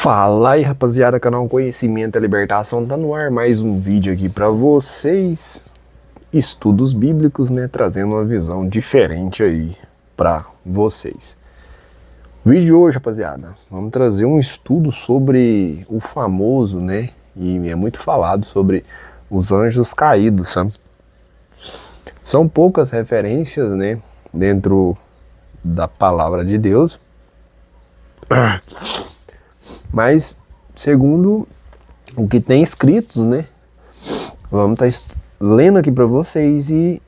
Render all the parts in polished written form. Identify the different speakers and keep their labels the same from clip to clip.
Speaker 1: Fala aí, rapaziada, canal Conhecimento e Libertação tá no ar, mais um vídeo aqui pra vocês, estudos bíblicos, né, trazendo uma visão diferente aí pra vocês. Vídeo de hoje, rapaziada, vamos trazer um estudo sobre o famoso, né, e é muito falado sobre os anjos caídos, sabe? São poucas referências, né, dentro da palavra de Deus, mas segundo o que tem escritos, né, vamos estar lendo aqui para vocês e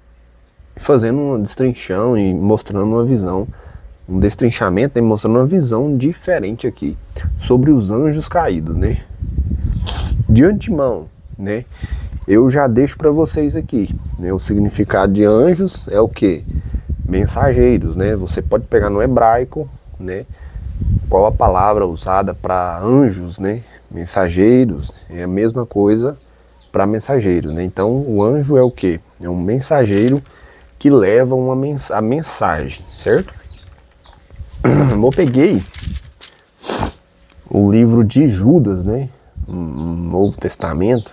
Speaker 1: fazendo uma destrinchão e mostrando uma visão, um destrinchamento e mostrando uma visão diferente aqui sobre os anjos caídos, né. De antemão, né, eu já deixo para vocês aqui, né, o significado de anjos é o que? Mensageiros, né. Você pode pegar no hebraico, né, qual a palavra usada para anjos, né? Mensageiros, é a mesma coisa para mensageiro, né? Então o anjo é o que? É um mensageiro que leva a mensagem, certo? Eu peguei o livro de Judas, né? No Novo Testamento.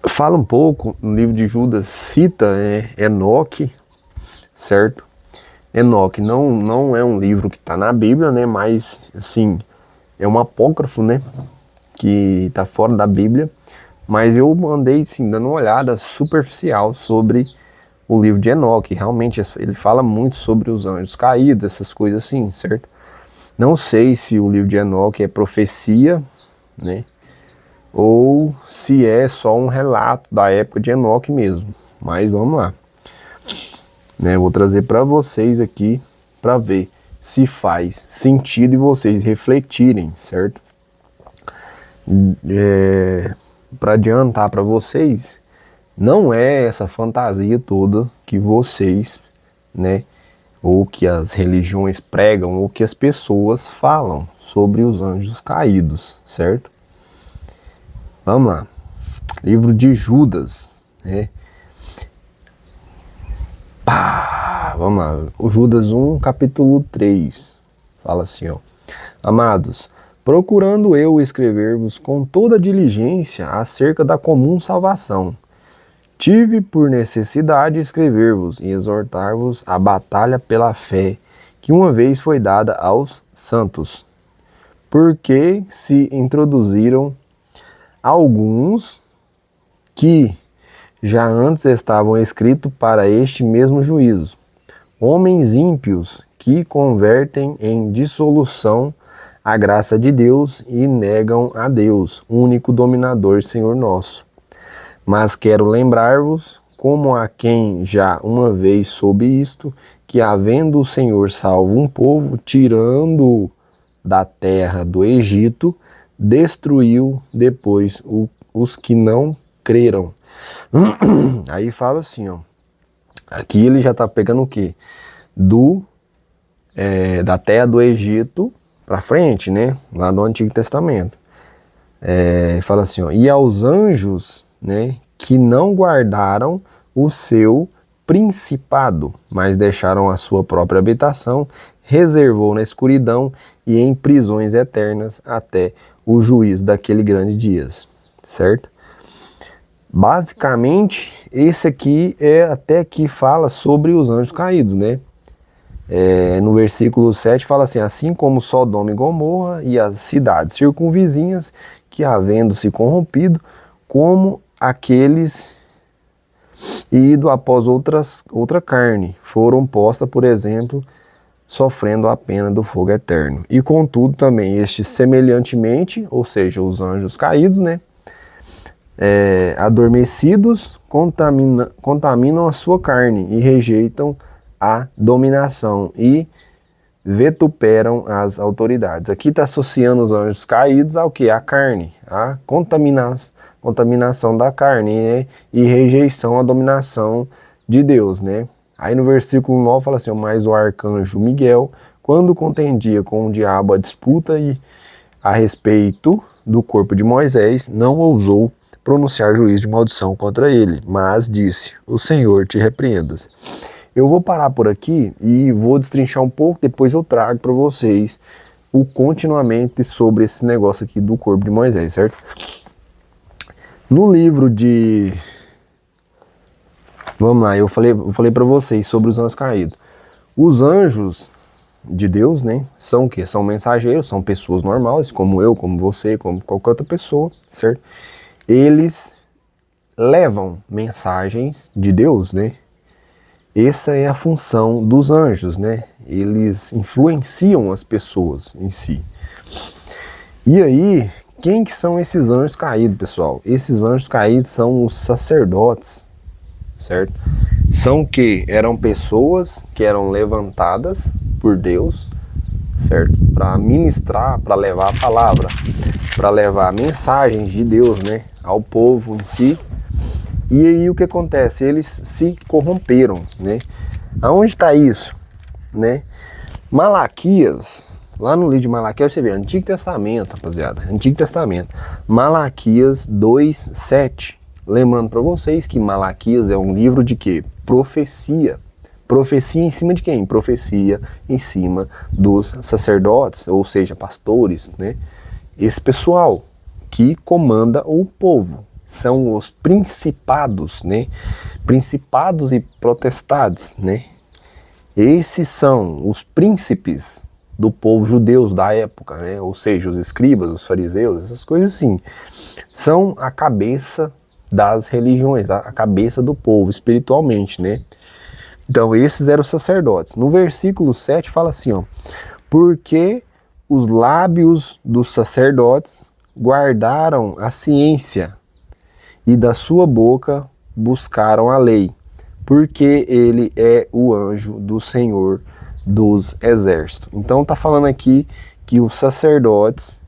Speaker 1: Fala um pouco, no livro de Judas cita Enoque, certo? Enoque não é um livro que está na Bíblia, né? Mas, assim, é um apócrifo, né? Que está fora da Bíblia. Mas eu andei, assim, dando uma olhada superficial sobre o livro de Enoque. Realmente, ele fala muito sobre os anjos caídos, essas coisas assim, certo? Não sei se o livro de Enoque é profecia, né? Ou se é só um relato da época de Enoque mesmo. Mas vamos lá. Né, vou trazer para vocês aqui para ver se faz sentido e vocês refletirem, certo? Para adiantar para vocês, não é essa fantasia toda que vocês, né, ou que as religiões pregam, ou que as pessoas falam sobre os anjos caídos, certo? Vamos lá. Livro de Judas, né? Vamos lá, o Judas 1, capítulo 3, fala assim, ó. Amados, procurando eu escrever-vos com toda diligência acerca da comum salvação, tive por necessidade escrever-vos e exortar-vos à batalha pela fé, que uma vez foi dada aos santos, porque se introduziram alguns que já antes estavam escritos para este mesmo juízo, homens ímpios que convertem em dissolução a graça de Deus e negam a Deus, único dominador, Senhor nosso. Mas quero lembrar-vos, como a quem já uma vez soube isto, que havendo o Senhor salvo um povo, tirando da terra do Egito, destruiu depois os que não creram. Aí fala assim, ó. Aqui ele já está pegando o quê? Da terra do Egito para frente, né? Lá no Antigo Testamento. Fala assim, ó. E aos anjos, né? Que não guardaram o seu principado, mas deixaram a sua própria habitação, reservou na escuridão e em prisões eternas até o juízo daquele grande dias, certo? Basicamente, esse aqui até que fala sobre os anjos caídos, né? No versículo 7 fala assim, assim como Sodoma e Gomorra e as cidades circunvizinhas, que havendo se corrompido, como aqueles ido após outra carne, foram postas, por exemplo, sofrendo a pena do fogo eterno. E contudo também estes semelhantemente, ou seja, os anjos caídos, né? Adormecidos, contaminam a sua carne e rejeitam a dominação e vituperam as autoridades. Aqui está associando os anjos caídos ao que? A carne, a contaminação da carne, né? E rejeição à dominação de Deus, né? Aí no versículo 9 fala assim, mas o arcanjo Miguel, quando contendia com o diabo a disputa a respeito do corpo de Moisés, não ousou pronunciar juízo de maldição contra ele, mas disse, o Senhor te repreendas. Eu vou parar por aqui e vou destrinchar um pouco, depois eu trago para vocês continuamente sobre esse negócio aqui do corpo de Moisés, certo? No livro de... Vamos lá, eu falei para vocês sobre os anjos caídos. Os anjos de Deus, né, são o quê? São mensageiros, são pessoas normais, como eu, como você, como qualquer outra pessoa, certo? Eles levam mensagens de Deus, né? Essa é a função dos anjos, né? Eles influenciam as pessoas em si. E aí, quem que são esses anjos caídos, pessoal? Esses anjos caídos são os sacerdotes, certo? São que eram pessoas que eram levantadas por Deus, certo? Para ministrar, para levar a palavra, para levar mensagens de Deus, né, ao povo em si. E aí o que acontece? Eles se corromperam, né? Aonde está isso, né? Malaquias, lá no livro de Malaquias, você vê, Antigo Testamento, rapaziada, Antigo Testamento, Malaquias 2:7. Lembrando para vocês que Malaquias é um livro de quê? Profecia. Profecia em cima de quem? Profecia em cima dos sacerdotes, ou seja, pastores, né? Esse pessoal que comanda o povo. São os principados, né? Principados e potestades, né? Esses são os príncipes do povo judeu da época, né? Ou seja, os escribas, os fariseus, essas coisas assim. São a cabeça das religiões, a cabeça do povo, espiritualmente, né? Então, esses eram os sacerdotes. No versículo 7 fala assim, ó: porque os lábios dos sacerdotes guardaram a ciência, e da sua boca buscaram a lei, porque ele é o anjo do Senhor dos exércitos. Então tá falando aqui que os sacerdotes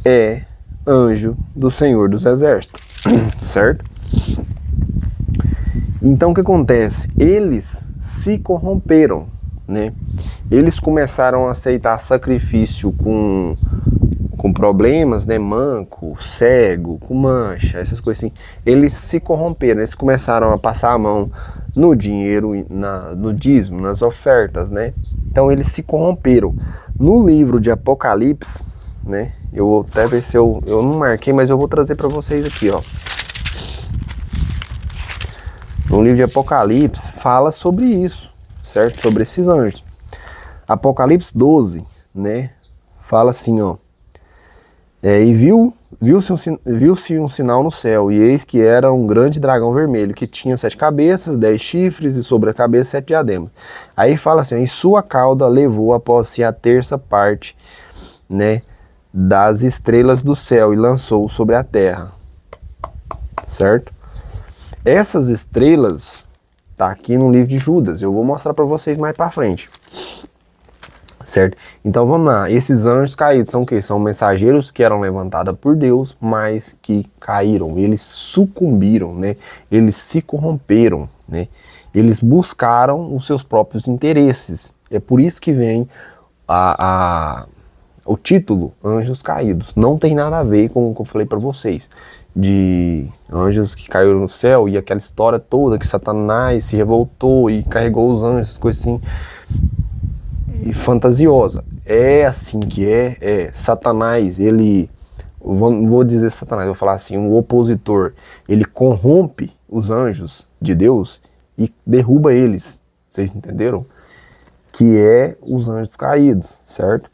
Speaker 1: é anjo do Senhor dos exércitos, certo? Então o que acontece? Eles se corromperam, né? Eles começaram a aceitar sacrifício com problemas, né, manco, cego, com mancha, essas coisas assim. Eles se corromperam, eles começaram a passar a mão no dinheiro, no dízimo, nas ofertas, né? Então eles se corromperam. No livro de Apocalipse, né, eu vou até ver se eu não marquei, mas eu vou trazer para vocês aqui, ó. No livro de Apocalipse fala sobre isso, certo? Sobre esses anjos. Apocalipse 12, né, fala assim, ó: e viu-se um sinal no céu, e eis que era um grande dragão vermelho, que tinha 7 cabeças, 10 chifres, e sobre a cabeça 7 diademas. Aí fala assim: em sua cauda levou após si a terça parte, né, das estrelas do céu, e lançou sobre a terra. Certo? Essas estrelas tá aqui no livro de Judas, eu vou mostrar para vocês mais para frente. Certo? Então vamos lá, esses anjos caídos são o quê? São mensageiros que eram levantados por Deus, mas que caíram, eles sucumbiram, né? Eles se corromperam, né? Eles buscaram os seus próprios interesses. É por isso que vem o título Anjos Caídos. Não tem nada a ver com o que eu falei para vocês, de anjos que caíram no céu e aquela história toda que Satanás se revoltou e carregou os anjos, essas coisas assim. E fantasiosa. É assim que Satanás, ele, vou dizer Satanás, vou falar assim, um opositor, ele corrompe os anjos de Deus e derruba eles. Vocês entenderam? Que é os anjos caídos, certo?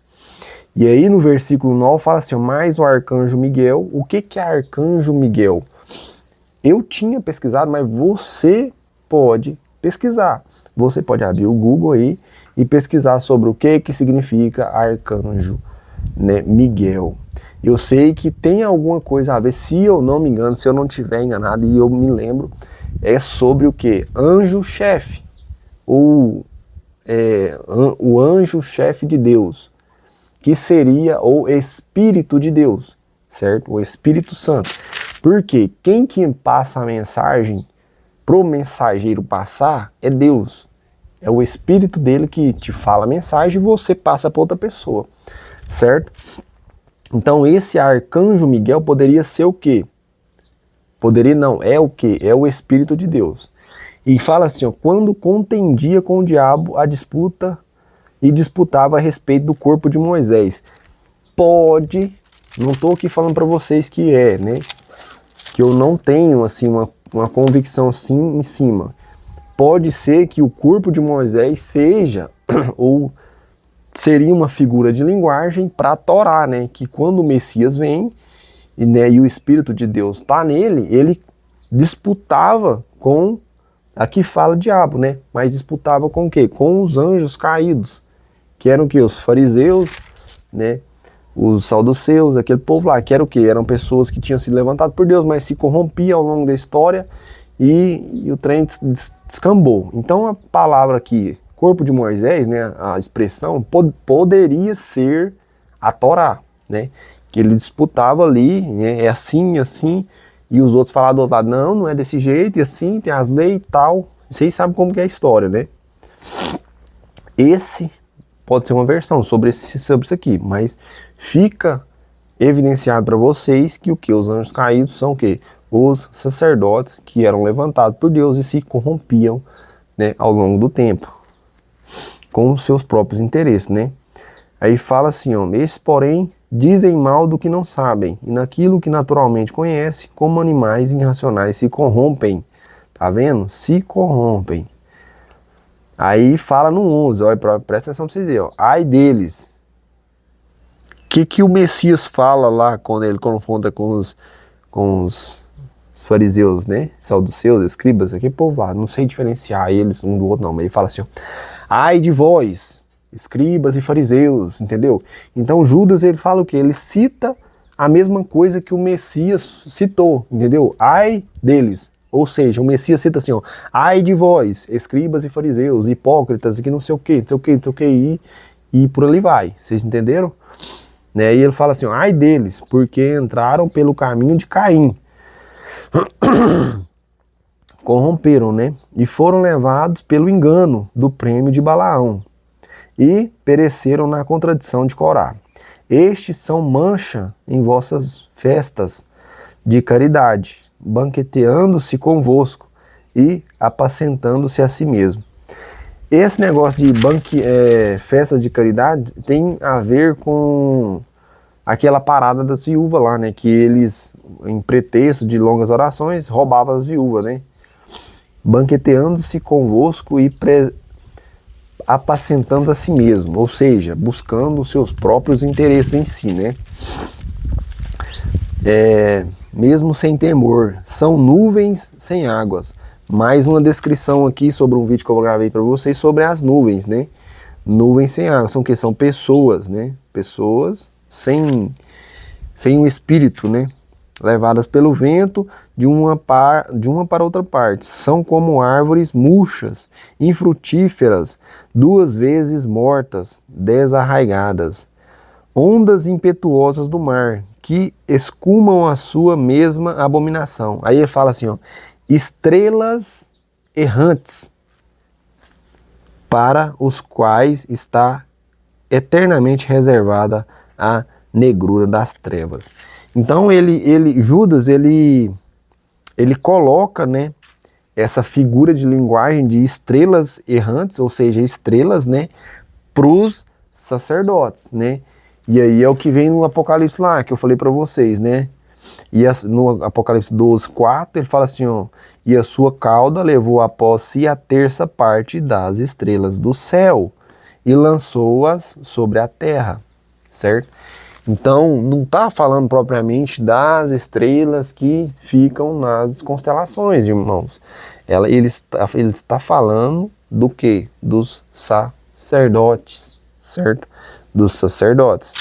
Speaker 1: E aí no versículo 9 fala assim: mais o arcanjo Miguel. O que é arcanjo Miguel? Eu tinha pesquisado, mas você pode pesquisar. Você pode abrir o Google aí e pesquisar sobre o que significa arcanjo, né, Miguel. Eu sei que tem alguma coisa a ver, se eu não me engano, se eu não estiver enganado, e eu me lembro, é sobre o que? Anjo-chefe, ou o anjo-chefe de Deus, que seria o Espírito de Deus, certo? O Espírito Santo. Porque quem que passa a mensagem pro mensageiro passar é Deus. É o Espírito dele que te fala a mensagem e você passa para outra pessoa, certo? Então esse arcanjo Miguel poderia ser o quê? Poderia não, é o quê? É o Espírito de Deus. E fala assim, ó: quando contendia com o diabo a disputa e disputava a respeito do corpo de Moisés. Pode, não estou aqui falando para vocês que é, né? Que eu não tenho assim uma convicção assim em cima. Pode ser que o corpo de Moisés seja ou seria uma figura de linguagem para a Torá, né? Que quando o Messias vem e, né, e o Espírito de Deus está nele, ele disputava com, aqui fala diabo, né? Mas disputava com o quê? Com os anjos caídos, que eram o quê? Os fariseus, né? Os saduceus, aquele povo lá, que era o quê? Eram pessoas que tinham sido levantadas por Deus, mas se corrompiam ao longo da história e o trem descambou. Então a palavra aqui, corpo de Moisés, né, a expressão, poderia ser a Torá, né? Que ele disputava ali, né, é assim, assim, e os outros falavam do outro lado, não, não é desse jeito, e assim, tem as leis e tal. Vocês sabem como que é a história, né? Esse pode ser uma versão sobre isso aqui, mas fica evidenciado para vocês que o que? Os anjos caídos são o que? Os sacerdotes que eram levantados por Deus e se corrompiam, né, ao longo do tempo, com os seus próprios interesses, né? Aí fala assim, ó, esses porém dizem mal do que não sabem, e naquilo que naturalmente conhece, como animais irracionais se corrompem. Tá vendo? Se corrompem. Aí fala no 11, ó, presta atenção pra vocês verem, ó. Ai deles. O que o Messias fala lá quando ele confronta com os fariseus, né? Saduceus, escribas, aquele povo lá, não sei diferenciar eles um do outro não, mas ele fala assim, ó, ai de vós, escribas e fariseus, entendeu? Então Judas, ele fala o quê? Ele cita a mesma coisa que o Messias citou, entendeu? Ai deles. Ou seja, o Messias cita assim, ó, ai de vós, escribas e fariseus, hipócritas, e que não sei o que, não sei o que, não sei o que, e por ali vai. Vocês entenderam? Né? E ele fala assim, ó, ai deles, porque entraram pelo caminho de Caim. Corromperam, né? E foram levados pelo engano do prêmio de Balaão. E pereceram na contradição de Corá. Estes são mancha em vossas festas de caridade, banqueteando-se convosco e apacentando-se a si mesmo. Esse negócio de festa de caridade tem a ver com aquela parada das viúvas lá, né? Que eles, em pretexto de longas orações, roubavam as viúvas, né? Banqueteando-se convosco e apacentando a si mesmo, ou seja, buscando os seus próprios interesses em si, né? Mesmo sem temor, são nuvens sem águas. Mais uma descrição aqui sobre um vídeo que eu gravei para vocês sobre as nuvens, né? Nuvens sem água, são o que? São pessoas, né? Pessoas sem um espírito, né? Levadas pelo vento de uma para outra parte. São como árvores murchas, infrutíferas, 2 vezes mortas, desarraigadas. Ondas impetuosas do mar, que escumam a sua mesma abominação. Aí ele fala assim, ó, estrelas errantes, para os quais está eternamente reservada a negrura das trevas. Então Judas, ele coloca, né, essa figura de linguagem de estrelas errantes, ou seja, estrelas, né, para os sacerdotes, né? E aí é o que vem no Apocalipse lá, que eu falei para vocês, né? E no Apocalipse 12, 4, ele fala assim, ó, e a sua cauda levou após si a terça parte das estrelas do céu e lançou-as sobre a terra, certo? Então, não está falando propriamente das estrelas que ficam nas constelações, irmãos. Ele está falando do quê? Dos sacerdotes, certo? Dos sacerdotes,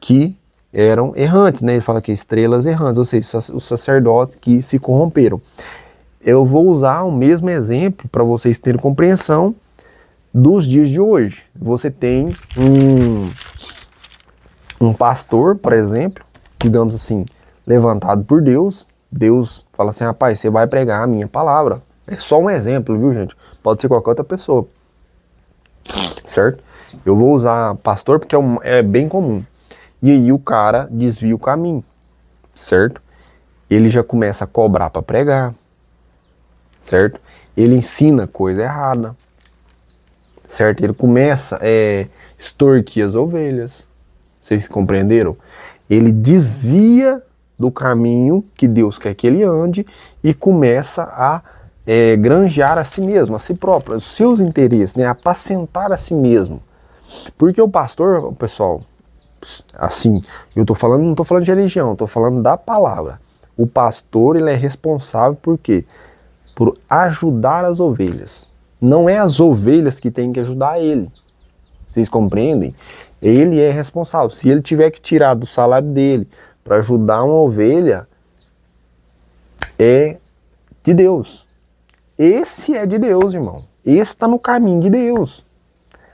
Speaker 1: que eram errantes, né? Ele fala que estrelas errantes, ou seja, os sacerdotes que se corromperam. Eu vou usar o mesmo exemplo para vocês terem compreensão dos dias de hoje. Você tem um pastor, por exemplo, digamos assim, levantado por Deus. Deus fala assim, rapaz, você vai pregar a minha palavra. É só um exemplo, viu, gente? Pode ser qualquer outra pessoa, certo? Eu vou usar pastor porque é bem comum. E aí o cara desvia o caminho, certo? Ele já começa a cobrar para pregar, certo? Ele ensina coisa errada, certo? Ele começa a extorquir as ovelhas, vocês compreenderam? Ele desvia do caminho que Deus quer que ele ande e começa a granjear a si mesmo, a si próprio, os seus interesses, né? Apacentar a si mesmo. Porque o pastor, pessoal, assim, eu tô falando, não estou falando de religião, estou falando da palavra. O pastor, ele é responsável por quê? Por ajudar as ovelhas. Não é as ovelhas que têm que ajudar ele. Vocês compreendem? Ele é responsável. Se ele tiver que tirar do salário dele para ajudar uma ovelha, é de Deus. Esse é de Deus, irmão. Esse está no caminho de Deus.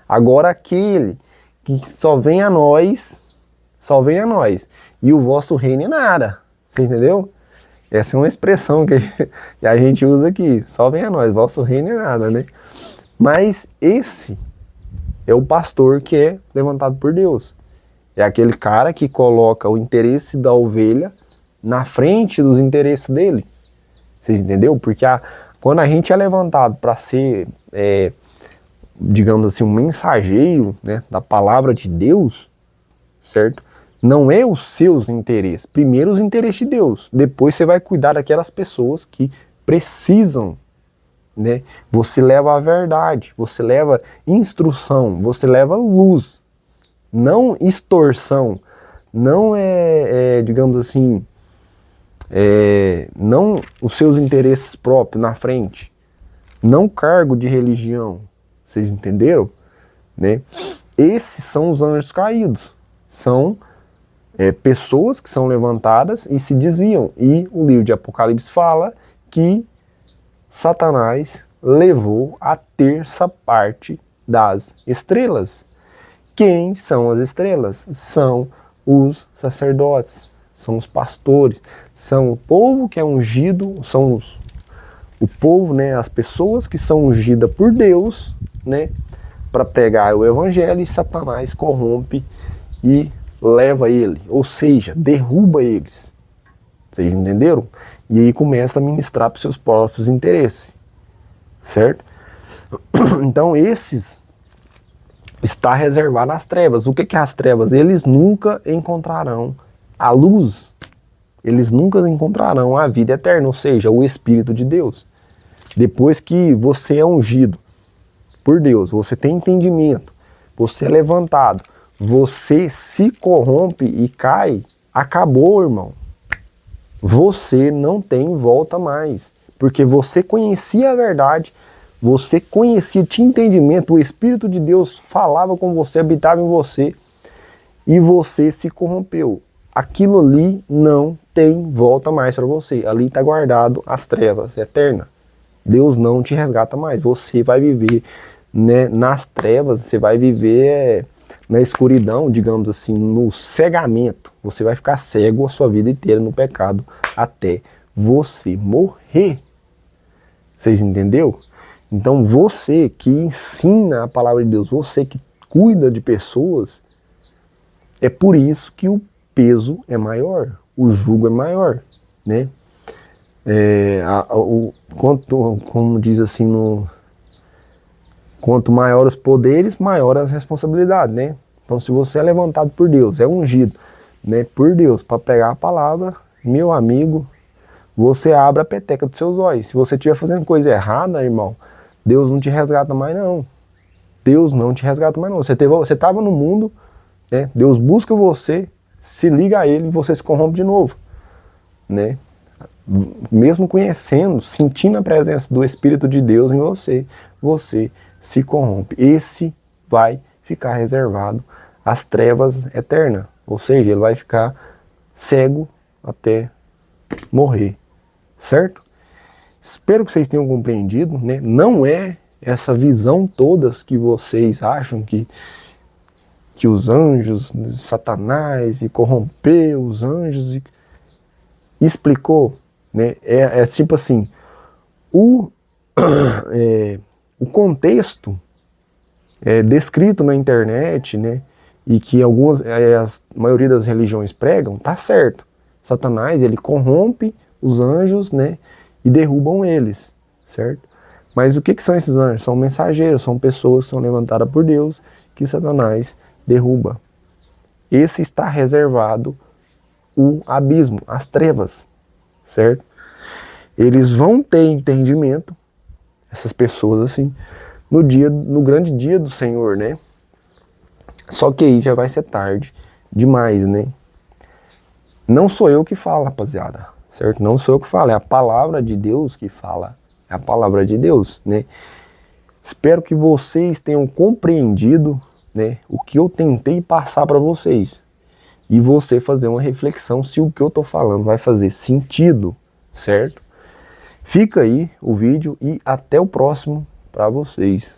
Speaker 1: Agora aquele que só vem a nós, e o vosso reino é nada. Você entendeu? Essa é uma expressão que a gente usa aqui. Só vem a nós, vosso reino é nada, né? Mas esse é o pastor que é levantado por Deus. É aquele cara que coloca o interesse da ovelha na frente dos interesses dele. Vocês entenderam? Porque quando a gente é levantado para ser, digamos assim, um mensageiro, né, da palavra de Deus, certo? Não é os seus interesses. Primeiro os interesses de Deus. Depois você vai cuidar daquelas pessoas que precisam, né? Você leva a verdade, você leva instrução, você leva luz, não extorsão, não digamos assim, não os seus interesses próprios na frente, não cargo de religião. Vocês entenderam? Né? Esses são os anjos caídos, são pessoas que são levantadas e se desviam. E o livro de Apocalipse fala que Satanás levou a terça parte das estrelas. Quem são as estrelas? São os sacerdotes, são os pastores, são o povo que é ungido, são o povo, né, as pessoas que são ungidas por Deus, né, para pregar o evangelho, e Satanás corrompe e leva ele, ou seja, derruba eles. Vocês entenderam? E aí começa a ministrar para os seus próprios interesses, certo? Então esses está reservado às trevas. O que é as trevas? Eles nunca encontrarão a luz, eles nunca encontrarão a vida eterna, ou seja, o Espírito de Deus. Depois que você é ungido por Deus, você tem entendimento, você é levantado, você se corrompe e cai, acabou, irmão. Você não tem volta mais, porque você conhecia a verdade, você conhecia, tinha entendimento, o Espírito de Deus falava com você, habitava em você, e você se corrompeu. Aquilo ali não tem volta mais para você, ali está guardado as trevas eternas. Deus não te resgata mais, você vai viver, né, nas trevas, você vai viver na escuridão, digamos assim, no cegamento. Você vai ficar cego a sua vida inteira no pecado até você morrer. Vocês entenderam? Então você que ensina a palavra de Deus, você que cuida de pessoas, é por isso que o peso é maior, o jugo é maior, né? Como diz assim, quanto maior os poderes, maior as responsabilidades, né? Então se você é levantado por Deus, é ungido, né, por Deus para pregar a palavra, meu amigo, você abre a peteca dos seus olhos. Se você estiver fazendo coisa errada, irmão, Deus não te resgata mais não. Deus não te resgata mais não. Você estava no mundo, né? Deus busca você, se liga a Ele e você se corrompe de novo, né? Mesmo conhecendo, sentindo a presença do Espírito de Deus em você, você se corrompe. Esse vai ficar reservado às trevas eternas, ou seja, ele vai ficar cego até morrer, certo? Espero que vocês tenham compreendido, né? Não é essa visão todas que vocês acham que os anjos, Satanás, e corrompeu os anjos, e explicou, né? É tipo assim, o contexto descrito na internet, né? E que a maioria das religiões pregam, tá certo. Satanás, ele corrompe os anjos, né? E derrubam eles, certo? Mas o que são esses anjos? São mensageiros, são pessoas que são levantadas por Deus, que Satanás derruba. Esse está reservado o abismo, as trevas, certo? Eles vão ter entendimento, essas pessoas assim, no grande dia do Senhor, né? Só que aí já vai ser tarde demais, né? Não sou eu que falo, rapaziada, certo? Não sou eu que falo, é a palavra de Deus que fala. É a palavra de Deus, né? Espero que vocês tenham compreendido, né, o que eu tentei passar para vocês. E você fazer uma reflexão se o que eu tô falando vai fazer sentido, certo? Fica aí o vídeo e até o próximo para vocês.